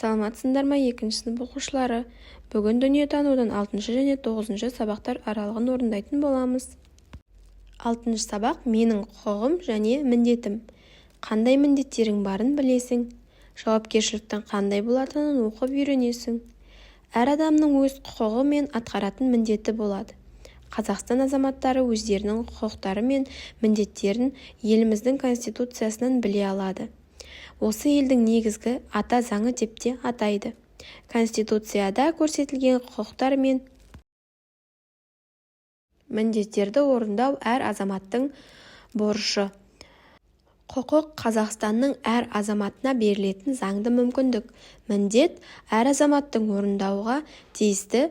Саламатсыңдар ма екінші сынып оқушылары? Бүгін дүниетанудың 6 және 9 сабақтар аралығын орындайтын боламыз. 6 сабақ менің құқығым және міндетім. Қандай міндеттерің барын білесің? Жауапкершіліктің қандай болатынын оқып үйренесің. Әр адамның өз құқығы мен атқаратын міндеті болады. Қазақстан азаматтары өздерінің құқықтары мен міндеттерін еліміздің Конституциясынан біле алады. Осы елдің негізгі ата заңы деп те атайды. Конституцияда көрсетілген құқықтар мен міндеттерді орындау әр азаматтың борышы. Құқық Қазақстанның әр азаматына берілетін заңды мүмкіндік. Міндет әр азаматтың орындауға тиісті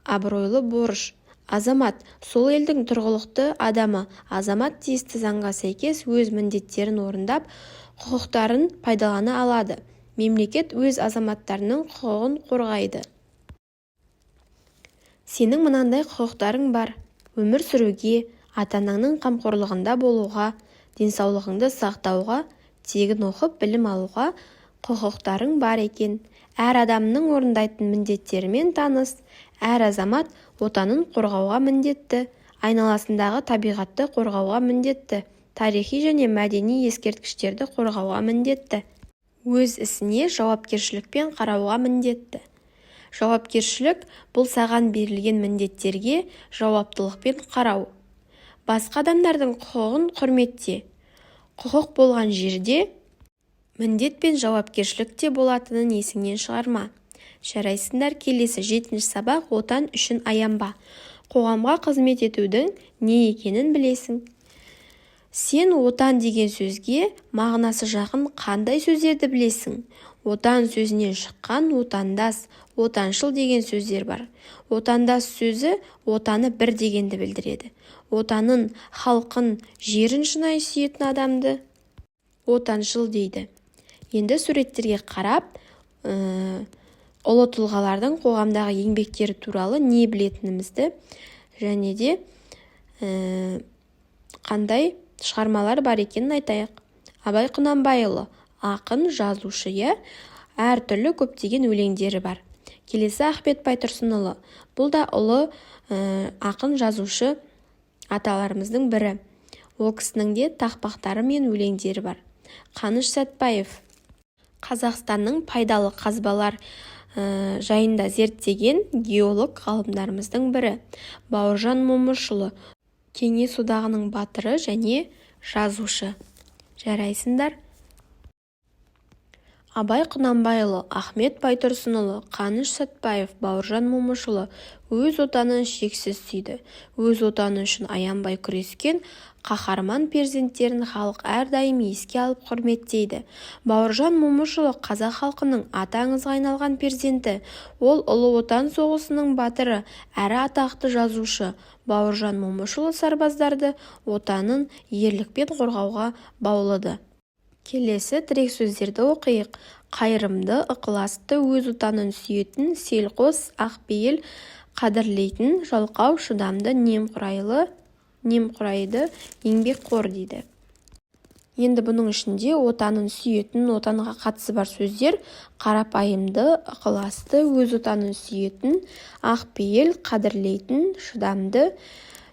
абыройлы борыш. Азамат сол елдің тұрғылықты адамы. Азамат тиісті заңға сәйкес өз міндеттерін орындап, құқықтарын пайдалана алады. Мемлекет өз азаматтарының құқығын қорғайды. Сенің мынандай құқықтарың бар: өмір сүруге, ата-анаңның қамқорлығында болуға, денсаулығыңды сақтауға, тегін оқып білім алуға құқықтарың бар екен. Әр адамның орындайтын міндеттерімен таныс. Әр азамат отанын қорғауға міндетті, айналасындағы табиғатты қорғауға міндетті, тарихи және мәдени ескерткіштерді қорғауға міндетті. Өз ісіне жауапкершілікпен қарауға міндетті. Жауапкершілік бұл саған берілген міндеттерге жауаптылықпен қарау. Басқа адамдардың құқығын құрметте. Құқық болған жерде міндет пен жауапкершілік те болатынын есіңнен шығарма. Жарайсыңдар, келесі 7 сабақ отан үшін аянба. Қоғамға қызмет етудің не екенін білесің. Сен отан деген сөзге мағынасы жақын қандай сөздерді білесің? Отан сөзінен шыққан отандас, отаншыл деген сөздер бар. Отандас сөзі отаны бір дегенді білдіреді. Отанын, халқын, жерін шынайы сүйетін адамды отаншыл дейді. Енді суреттерге қарап, ұлы тұлғалардың қоғамдағы еңбектері туралы не білетінімізді және де қандай шығармалар бар екенін айтайық. Абай Құнанбайұлы ақын, жазушы, әртүрлі көптеген өлеңдері бар. Келесі Ахмет Байтұрсынұлы. Бұл да ұлы ақын, жазушы аталарымыздың бірі. Ол кісінің де тақпақтары мен өлеңдері бар. Қаныш Сәтбаев. Қазақстанның пайдалы қазбалар жайында зерттеген геолог ғалымдарымыздың бірі. Бауыржан Момышұлы. Кеңес одағының батыры және жазушы. Жарайсыңдар. Абай Құнанбайұлы, Ахмет Байтұрсынұлы, Қаныш Сәтбаев, Бауыржан Момышұлы өз отанын шексіз сүйді. Өз отаны үшін аянбай күрескен қаһарман перзенттерін халық әрдайым еске алып құрметтейді. Бауыржан Момышұлы қазақ халқының аты аңызға айналған перзенті. Ол ұлы отан соғысының батыры, әрі атақты жазушы. Бауыржан Момышұлы сарбаздарды отанын ерлікпен қорғауға баулыды. Келесі тірек сөздерді оқиық. Қайырымды, ықыласты, өз отанын сүйетін, селқос, ақпейіл, қадірлейтін, жалқау, шыдамды, немқұрайды, еңбекқор дейді. Енді бұның ішінде отанын сүйетін, отанға қатысы бар сөздер: қарапайымды, ықыласты, өз отанын сүйетін, ақпейіл, қадірлейтін, шыдамды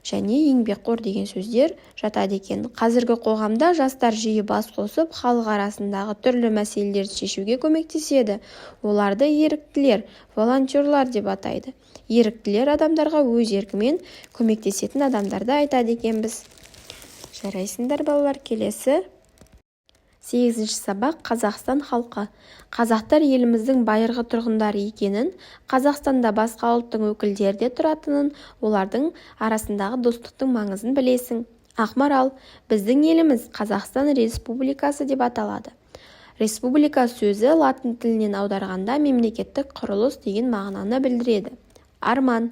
және еңбекқор деген сөздер жатады екен. Қазіргі қоғамда жастар жиі бас қосып, халық арасындағы түрлі мәселелерді шешуге көмектеседі. Оларды еріктілер, волонтерлар деп атайды. Еріктілер адамдарға өз еркімен көмектесетін адамдарды айтады екенбіз. Жарайсыңдар балалар, келесі 8 сабақ Қазақстан халқы. Қазақтар еліміздің байырғы тұрғындары екенін, Қазақстанда басқа ұлттың өкілдері де тұратынын, олардың арасындағы достықтың маңызын білесің. Ақмарал. Біздің еліміз Қазақстан Республикасы деп аталады. Республика сөзі латын тілінен аударғанда мемлекеттік құрылыс деген мағынаны білдіреді. Арман.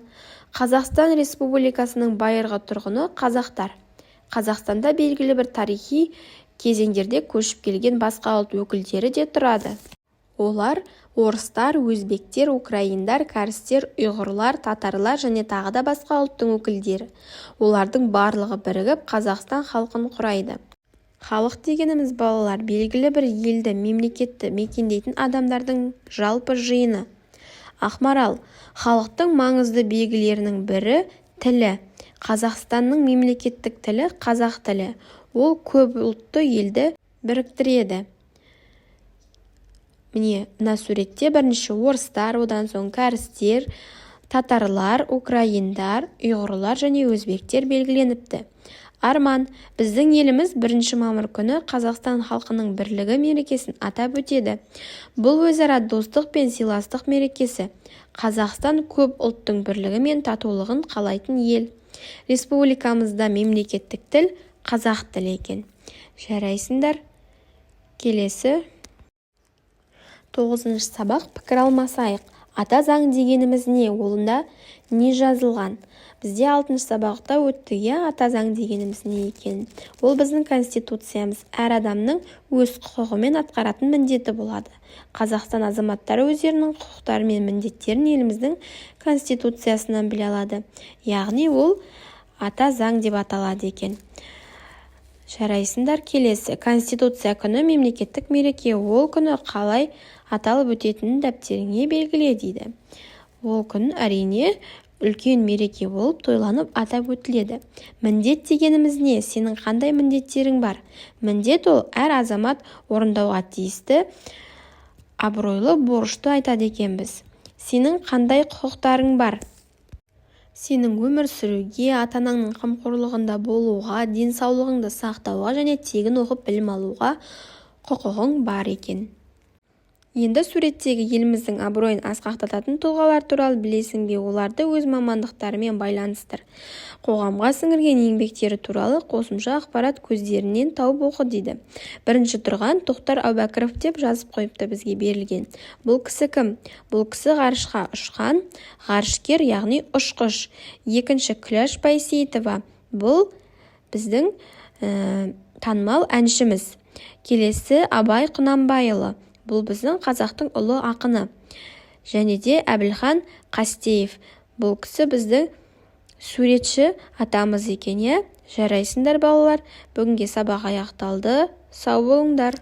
Қазақстан Республикасының байырғы тұрғыны қазақтар. Қазақстанда белгілі бір тарихи кезеңдерде көшіп келген басқа ұлт өкілдері де тұрады. Олар орыстар, өзбектер, украиндар, кәрістер, ұйғырлар, татарлар және тағы да басқа ұлттың өкілдері. Олардың барлығы бірігіп Қазақстан халқын құрайды. Халық дегеніміз балалар белгілі бір елді, мемлекетті мекендейтін адамдардың жалпы жиыны. Ақмарал, халықтың маңызды белгілерінің бірі тілі. Қазақстанның мемлекеттік тілі қазақ тілі. Ол көп ұлтты елді біріктіреді. Міне, мына суретте бірінші орыстар, одан соң кәрістер, татарлар, украиндар, ұйғырлар және өзбектер белгіленіпті. Арман, біздің еліміз 1 мамыр күні Қазақстан халқының бірлігі мерекесін атап өтеді. Бұл өзара достық пен сыйластық мерекесі. Қазақстан көп ұлттың бірлігі мен татулығын қалайтын ел. Республикамызда мемлекеттік тіл қазақ тілі екен. Жарайсыңдар. Келесі 9 сабақ пікір алмасайық. Ата заң дегеніміз не? Олында не жазылған? Бізде 6 сабақта өтті, ата заң дегеніміз не екен? Ол біздің конституциямыз. Әр адамның өз құқығымен атқаратын міндеті болады. Қазақстан азаматтары өздерінің құқықтары мен міндеттерін еліміздің конституциясынан біле алады. Яғни ол ата заң деп аталады екен. Жарайсыңдар. Келесі Конституция күні мемлекеттік мереке. Ол күні қалай аталып өтетінін дәптеріңе белгіле дейді. Ол күн әрине үлкен мереке болып тойланып атап өтіледі. Міндет дегеніміз не? Сенің қандай міндеттерің бар? Міндет ол әр азамат орындауға тиісті абыройлы борышты айтады екенбіз. Сенің қандай құқықтарың бар? Сенің өмір сүруге, ата-анаңның қамқорлығында болуға, денсаулығыңды сақтауға және тегін оқып білім алуға құқығың бар екен. Енді суреттегі еліміздің абыройын асқақтататын тұлғалар туралы білесің бе? Оларды өз мамандықтарымен байланыстыр. Қоғамға сіңірген еңбектері туралы қосымша ақпарат көздерінен тауып оқы дейді. Бірінші тұрған Тоқтар Әубәкіров деп жазып қойыпты бізге берілген. Бұл кісі кім? Бұл кісі ғарышқа ұшқан ғарышкер, яғни ұшқыш. Екінші Күләш Байсейітова. Бұл біздің танымал әншіміз. Келесі Абай Құнанбайұлы. Бұл біздің қазақтың ұлы ақыны. Және де Әбілхан Қастеев. Бұл кісі біздің суретші атамыз екен. Жарайсыңдар балалар. Бүгінге сабақ аяқталды. Сау болыңдар.